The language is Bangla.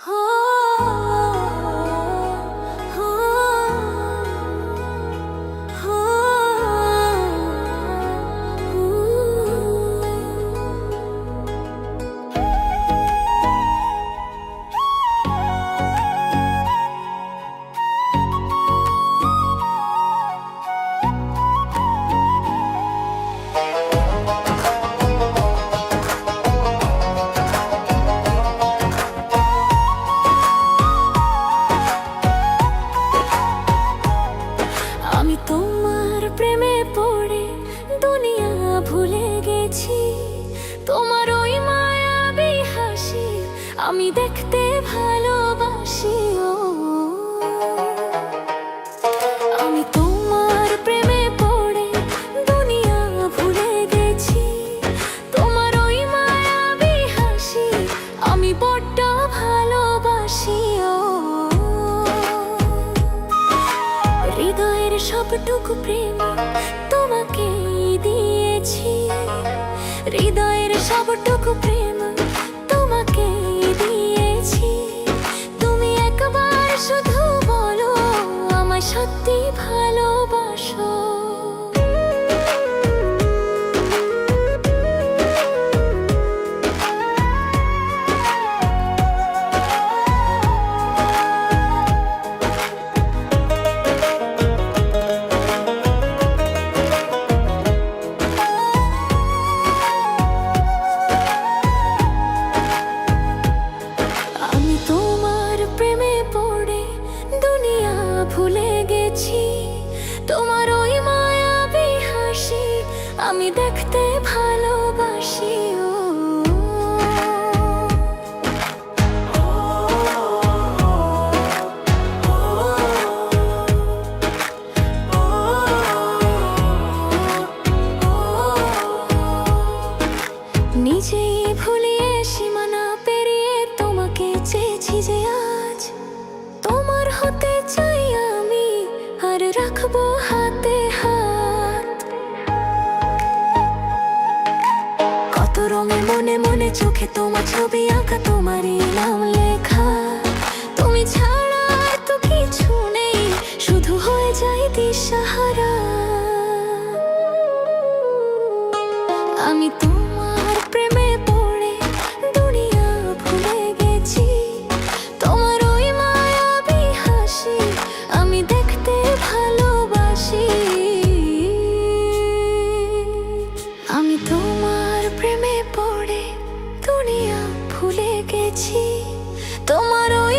আমি তোমার প্রেমে পড়ে দুনিয়া ভুলে গেছি। তোমার ওই মায়াবী হাসি আমি দেখতে ভালোবাসি। আমি তোমার প্রেমে পড়ে দুনিয়া ভুলে গেছি। তোমার ওই মায়াবী হাসি আমি বড্ড ভালোবাসি। হৃদয়ের সবটুকু প্রেম তোমাকে দিয়েছি। হৃদয়ের সবটুকু প্রেম তোমাকে দিয়েছি। তুমি একবার শুধু বলো আমায় সত্যি ভালোবাসো। ভুলে গেছি তোমার ওই মায়াবী হাসি আমি দেখতে ভালোবাসি। নিজেই ভুলিয়ে সীমানা পেরিয়ে তোমাকে চেয়েছি যে আজ তোমার হতে চাই আমি আর রাখবো হাতে হাত। কত রঙে মনে মনে চোখে তোমার ছবি আঁকা, তোমারই নাম লেখা। তুমি ছাড়া আর তো কিছু নেই, শুধু হয়ে যায় দিশাহারা। আমি তোমার প্রেমে পড়ে দুনিয়া ভুলে গেছি। তোমার ওই মায়াবী হাসি আমি দেখতে ভালোবাসি। আমি তোমার প্রেমে পড়ে দুনিয়া ভুলে গেছি। তোমার ওই